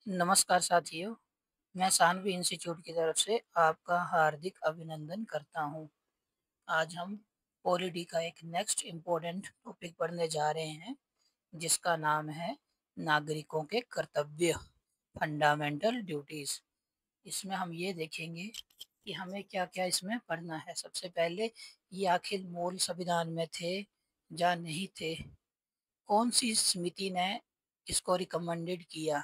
नमस्कार साथियों, मैं सानवी इंस्टीट्यूट की तरफ से आपका हार्दिक अभिनंदन करता हूँ। आज हम पॉलिटी का एक नेक्स्ट इम्पोर्टेंट टॉपिक पढ़ने जा रहे हैं, जिसका नाम है नागरिकों के कर्तव्य, फंडामेंटल ड्यूटीज़। इसमें हम ये देखेंगे कि हमें क्या-क्या इसमें पढ़ना है। सबसे पहले ये आखिर मूल संविधान में थे या नहीं थे? कौन-सी समिति ने इसको रिकमेंडेड किया?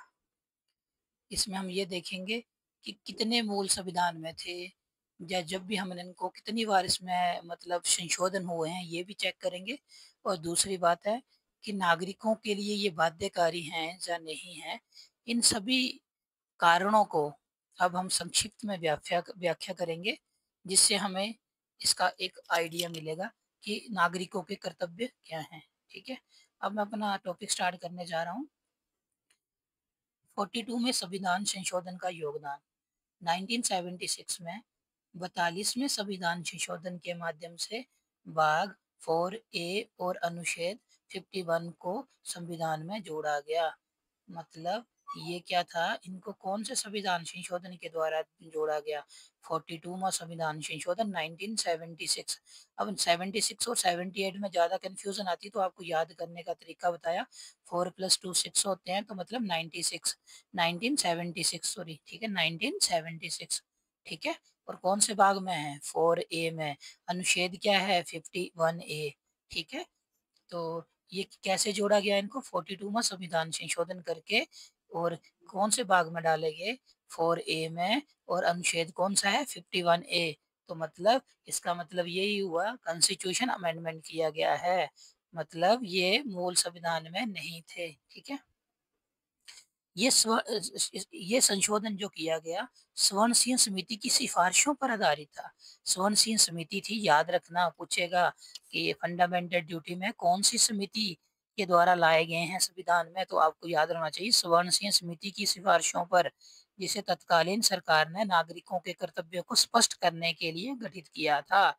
इसमें हम ये देखेंगे कि कितने मूल संविधान में थे या जब भी हमने इनको कितनी बार इसमें मतलब संशोधन हुए हैं, ये भी चेक करेंगे। और दूसरी बात है कि नागरिकों के लिए ये बाध्यकारी हैं या नहीं हैं। इन सभी कारणों को अब हम संक्षिप्त में व्याख्या व्याख्या करेंगे, जिससे हमें इसका एक आइडिया मिलेगा कि नागरिकों के कर्तव्य क्या हैं। ठीक है? अब मैं अपना टॉपिक स्टार्ट करने जा रहा हूँ। 42 में संविधान संशोधन का योगदान। 1976 में 42वें संविधान संशोधन के माध्यम से भाग 4A और अनुच्छेद 51 को संविधान में जोड़ा गया। मतलब ये क्या था, इनको कौन से संविधान संशोधन के द्वारा जोड़ा गया? 42वां संविधान संशोधन 1976। अब 76 और 78 में ज़्यादा कन्फ्यूज़न आती तो आपको याद करने का तरीका बताया। 4 + 2 6 होते हैं, तो मतलब 96 1976 सॉरी, ठीक है, 1976, ठीक है? और कौन से भाग में है? 4A में। अनुच्छेद क्या है? 51A, ठीक है? तो ये कैसे जोड़ा गया इनको? 42वां संविधान संशोधन करके। और कौन से भाग में डाले गए? 4A में। और अनुच्छेद कौन-सा है? 51A। तो मतलब इसका मतलब यही हुआ, कॉन्स्टिट्यूशन अमेंडमेंट किया गया है। मतलब ये मूल संविधान में नहीं थे, ठीक है? ये संशोधन जो किया गया, स्वर्ण सिंह समिति की सिफारिशों पर आधारित था। स्वर्ण सिंह समिति थी, याद रखना पूछेगा कि ये फंडामेंटल ड्यूटी में कौन-सी समिति के द्वारा लाए गए हैं संविधान में, तो आपको याद रहना चाहिए स्वर्ण सिंह समिति की सिफारिशों पर, जिसे तत्कालीन सरकार ने नागरिकों के कर्तव्यों को स्पष्ट करने के लिए गठित किया था।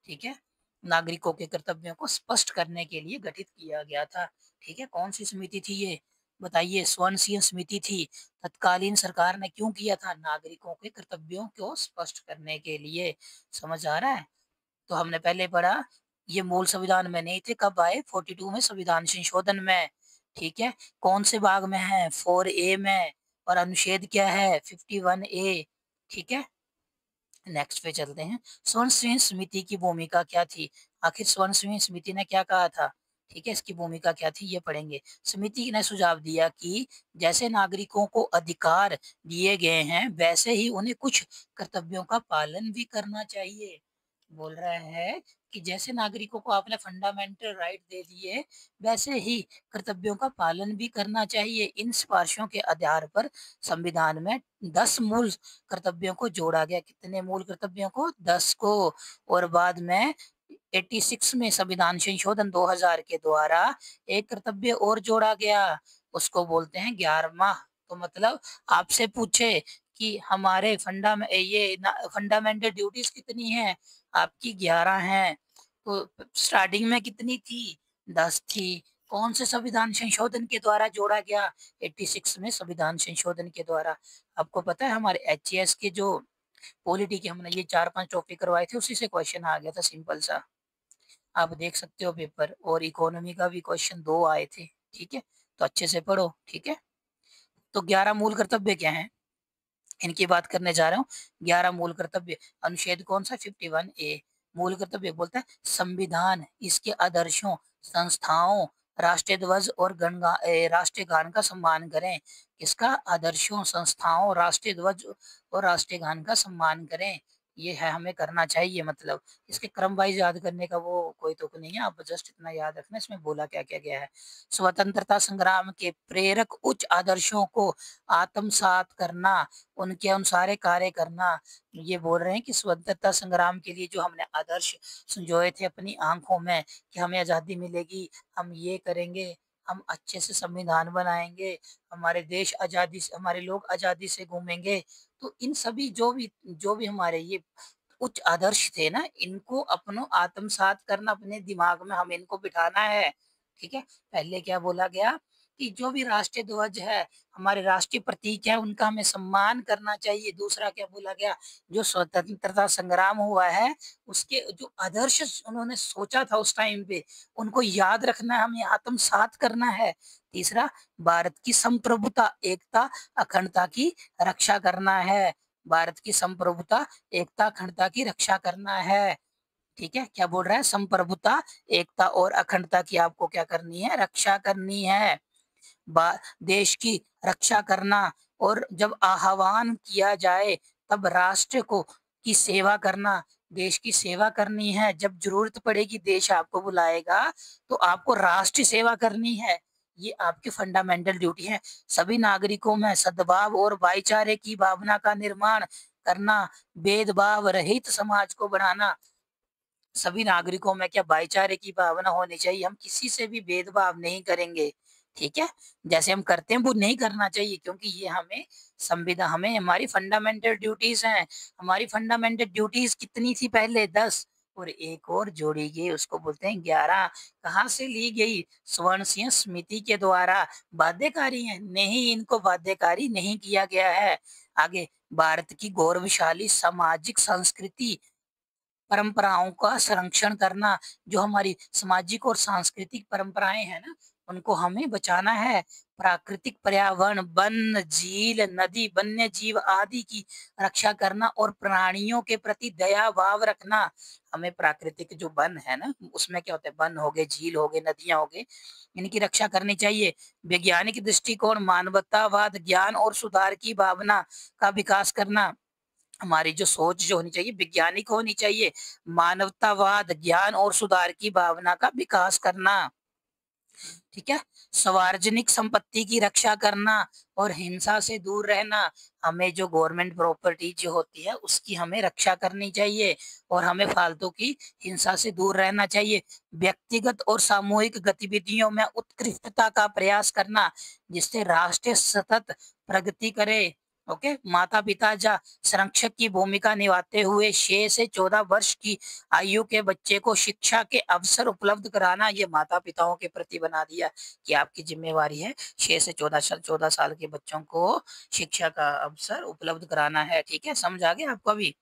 ठीक है? नागरिकों के कर्तव्यों को स्पष्ट करने के लिए गठित किया गया था। ठीक है? कौन-सी समिति थी ये? बताइए, स्वर्ण सिंह समिति थी। तत्कालीन सरकार ने क्यों किया था? नागरिकों के कर्तव्यों को स्पष्ट करने के लिए। समझ आ रहा है? तो हमने पहले पढ़ा, ये मूल संविधान में नहीं थे, कब आए? 42 में संविधान संशोधन में। ठीक है? कौन से भाग में है? 4A में। और अनुच्छेद क्या है? 51A, ठीक है? नेक्स्ट पे चलते हैं। स्वर्ण सिंह समिति की भूमिका क्या थी? आखिर स्वर्ण सिंह समिति ने क्या कहा था? ठीक है, इसकी भूमिका क्या थी ये पढ़ेंगे। समिति ने सुझाव दिया कि जैसे नागरिकों को अधिकार दिए गए हैं, वैसे ही उन्हें कुछ कर्तव्यों का पालन भी करना चाहिए। बोल रहा है कि जैसे नागरिकों को आपने फंडामेंटल राइट दे दिए, वैसे ही कर्तव्यों का पालन भी करना चाहिए। इन सिफारिशों के आधार पर संविधान में 10 मूल कर्तव्यों को जोड़ा गया। कितने मूल कर्तव्यों को? 10 को। और बाद में 86 में संविधान संशोधन 2000 के द्वारा एक कर्तव्य और जोड़ा गया, उसको बोलते हैं 11वां। तो मतलब आपसे पूछे कि हमारे फंडामेंटल ड्यूटीज कितनी है? आपकी 11 हैं। तो स्टार्टिंग में कितनी थी? 10 थी। कौन से संविधान संशोधन के द्वारा जोड़ा गया? 86 में संविधान संशोधन के द्वारा। आपको पता है हमारे एचएएस के जो पॉलिटी के हमने ये 4-5 टॉपिक करवाए थे, उसी से क्वेश्चन आ गया था सिंपल सा। आप देख सकते हो पेपर। और इकोनॉमी का भी क्वेश्चन 2 आए थे, ठीक है? तो अच्छे से पढ़ो, ठीक है? तो 11 मूल कर्तव्य क्या हैं? इनकी बात करने जा रहा हूँ। 11 मूल कर्तव्य। अनुच्छेद कौन-सा? 51A। मूल कर्तव्य बोलता है संविधान, इसके आदर्शों, संस्थाओं, राष्ट्रीय ध्वज और राष्ट्रीय गान का सम्मान करें। किसका? आदर्शों, संस्थाओं, राष्ट्रीय ध्वज और राष्ट्रीय गान का सम्मान करें। ये है, हमें करना चाहिए। मतलब इसके क्रम वाइज़ याद करने का वो कोई तुक नहीं है, आप जस्ट इतना याद रखना इसमें बोला क्या-क्या गया है। स्वतंत्रता संग्राम के प्रेरक उच्च आदर्शों को आत्मसात करना, उनके अनुसार कार्य करना। ये बोल रहे हैं कि स्वतंत्रता संग्राम के लिए जो हमने आदर्श संजोए थे अपनी आँखों में कि हमें आज़ादी मिलेगी, हम ये करेंगे, हम अच्छे से संविधान बनाएँगे, हमारे देश आज़ादी से, हमारे लोग आज़ादी से घूमेंगे। तो इन सभी जो भी हमारे ये उच्च आदर्श थे ना, इनको अपनो आत्मसात करना, अपने दिमाग में हमें इनको बिठाना है। ठीक है? पहले क्या बोला गया कि जो भी राष्ट्रीय ध्वज है, हमारे राष्ट्रीय प्रतीक है, उनका हमें सम्मान करना चाहिए। दूसरा क्या बोला गया, जो स्वतंत्रता संग्राम हुआ है, उसके जो आदर्श उन्होंने सोचा था उस टाइम पे, उनको याद रखना है, हमें आत्मसात करना है। तीसरा, भारत की संप्रभुता, एकता, अखंडता की रक्षा करना है। भारत की संप्रभुता, एकता, अखंडता की रक्षा करना है। ठीक है, क्या बोल रहा है, संप्रभुता, एकता और अखंडता की आपको क्या करनी है, रक्षा करनी है। देश की रक्षा करना, और जब आह्वान किया जाए तब राष्ट्र को की सेवा करना, देश की सेवा करनी है। जब जरूरत पड़ेगी, देश आपको बुलाएगा, तो आपको राष्ट्र सेवा करनी है। ये आपकी फंडामेंटल ड्यूटी है। सभी नागरिकों में सद्भाव और भाईचारे की भावना का निर्माण करना, भेदभाव रहित समाज को बढ़ाना। सभी नागरिकों में क्या भाईचारे की भावना होनी चाहिए, हम किसी से भी भेदभाव नहीं करेंगे। ठीक है, जैसे हम करते हैं वो नहीं करना चाहिए, क्योंकि ये हमें संविधान, हमें हमारी फंडामेंटल ड्यूटीज हैं। हमारी फंडामेंटल ड्यूटीज कितनी थी पहले, 10, और एक और जोड़ी गई, उसको बोलते हैं 11। कहाँ से ली गई, स्वर्ण सिंह समिति के द्वारा। बाध्यकारी है नहीं, इनको बाध्यकारी नहीं किया गया है। आगे, भारत की गौरवशाली सामाजिक संस्कृति परंपराओं का संरक्षण करना, जो हमारी सामाजिक और सांस्कृतिक परंपराएं हैं ना, उनको हमें बचाना है। प्राकृतिक पर्यावरण, वन, झील, नदी, वन्य जीव आदि की रक्षा करना, और प्राणियों के प्रति दया भाव रखना। हमें प्राकृतिक जो वन है ना, उसमें क्या होता है, वन हो गए, झील हो गए, नदियां हो गए, इनकी रक्षा करनी चाहिए। वैज्ञानिक दृष्टिकोण, मानवतावाद, ज्ञान और सुधार की भावना का विकास करना। हमारी जो सोच जो होनी चाहिए, वैज्ञानिक होनी चाहिए। मानवतावाद, ज्ञान और सुधार की भावना का विकास करना। ठीक है, सार्वजनिक संपत्ति की रक्षा करना और हिंसा से दूर रहना। हमें जो गवर्नमेंट प्रॉपर्टी जो होती है, उसकी हमें रक्षा करनी चाहिए, और हमें फालतू की हिंसा से दूर रहना चाहिए। व्यक्तिगत और सामूहिक गतिविधियों में उत्कृष्टता का प्रयास करना, जिससे राष्ट्र सतत प्रगति करे। ओके, माता पिता जा संरक्षक की भूमिका निभाते हुए 6 से 14 वर्ष की आयु के बच्चे को शिक्षा के अवसर उपलब्ध कराना, ये माता पिताओं के प्रति बना दिया कि आपकी जिम्मेवारी है 6 से 14 साल के बच्चों को शिक्षा का अवसर उपलब्ध कराना है। ठीक है, समझ आ गया आपको अभी।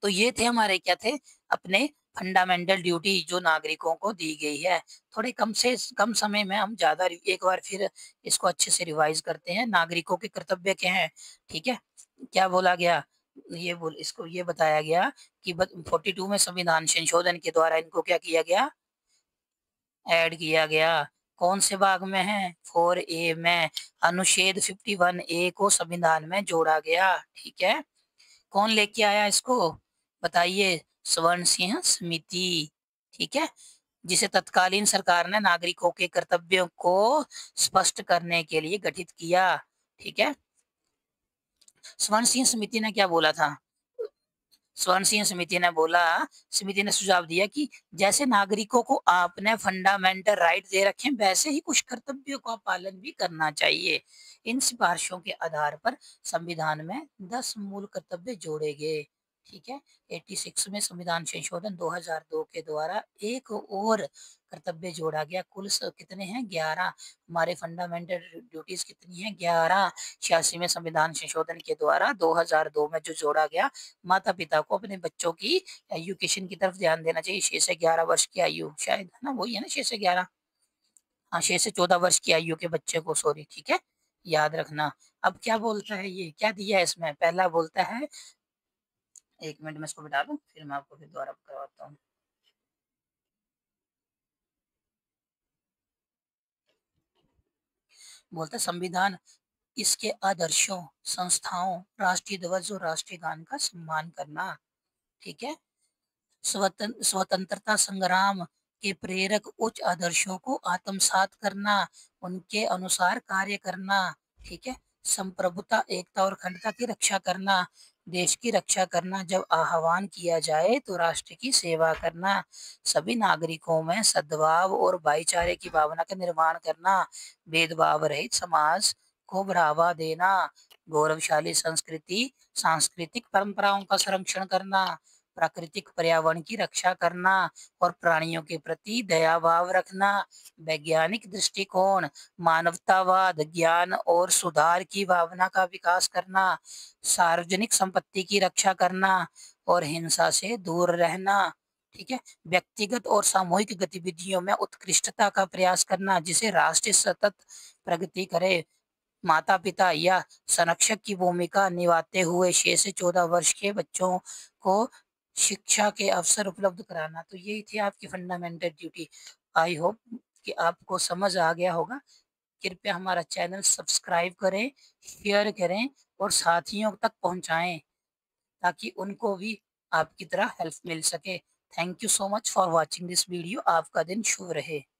तो ये थे हमारे, क्या थे, अपने फंडामेंटल ड्यूटी जो नागरिकों को दी गई है। थोड़े कम से कम समय में हम ज्यादा एक बार फिर इसको अच्छे से रिवाइज करते हैं। नागरिकों के कर्तव्य क्या है, ठीक है, क्या बोला गया, ये बोल इसको ये बताया गया कि 42 में संविधान संशोधन के द्वारा इनको क्या किया गया, ऐड किया गया। कौन से भाग में है, 4A में, अनुच्छेद 51A को संविधान में जोड़ा गया। ठीक है, कौन लेके आया इसको, बताइए, स्वर्ण सिंह समिति। ठीक है, जिसे तत्कालीन सरकार ने नागरिकों के कर्तव्यों को स्पष्ट करने के लिए गठित किया। ठीक है, स्वर्ण सिंह समिति ने क्या बोला था, स्वर्ण सिंह समिति ने बोला, समिति ने सुझाव दिया कि जैसे नागरिकों को आपने फंडामेंटल राइट दे रखे हैं, वैसे ही कुछ कर्तव्यों का पालन भी करना चाहिए। इन सिफारिशों के आधार पर संविधान में 10 मूल कर्तव्य जोड़े गए। ठीक है, 86 में संविधान संशोधन 2002 के द्वारा एक और कर्तव्य जोड़ा गया। कुल कितने हैं, 11। हमारे फंडामेंटल ड्यूटीज कितनी है, 11। 86 में संविधान संशोधन के द्वारा 2002 में जो जोड़ा गया, माता पिता को अपने बच्चों की एजुकेशन की तरफ ध्यान देना चाहिए। 6 से 11 वर्ष की आयु, शायद है ना, वही है ना, 6 से 11, हाँ, 6 से 14 वर्ष की आयु के बच्चे को, सॉरी, ठीक है, याद रखना। अब क्या बोलता है, ये क्या दिया है इसमें, पहला बोलता है, एक मिनट में इसको बिठा दूं, फिर मैं आपको फिर दोबारा करवाता हूँ। बोलता है, संविधान इसके आदर्शों, संस्थाओं, राष्ट्रीय ध्वज और राष्ट्रीय गान का सम्मान करना। ठीक है, स्वतंत्रता संग्राम के प्रेरक उच्च आदर्शों को आत्मसात करना, उनके अनुसार कार्य करना। ठीक है, संप्रभुता, एकता और अखंडता की रक्षा करना, देश की रक्षा करना, जब आह्वान किया जाए तो राष्ट्र की सेवा करना, सभी नागरिकों में सद्भाव और भाईचारे की भावना का निर्माण करना, भेदभाव रहित समाज को बढ़ावा देना, गौरवशाली संस्कृति, सांस्कृतिक परंपराओं का संरक्षण करना, प्राकृतिक पर्यावरण की रक्षा करना और प्राणियों के प्रति दया भाव रखना, वैज्ञानिक दृष्टिकोण, मानवतावाद, ज्ञान और सुधार की भावना का विकास करना, सार्वजनिक संपत्ति की रक्षा करना और हिंसा से दूर रहना। ठीक है। व्यक्तिगत और सामूहिक गतिविधियों में उत्कृष्टता का प्रयास करना, जिसे राष्ट्र सतत प्रगति करे। माता-पिता या संरक्षक की भूमिका निभाते हुए 6 से 14 वर्ष के बच्चों को शिक्षा के अवसर उपलब्ध कराना। तो यही थी आपकी फंडामेंटल ड्यूटी। आई होप कि आपको समझ आ गया होगा। कृपया हमारा चैनल सब्सक्राइब करें, शेयर करें और साथियों तक पहुँचाएँ, ताकि उनको भी आपकी तरह हेल्प मिल सके। Thank you so much for watching this video. आपका दिन शुभ रहे।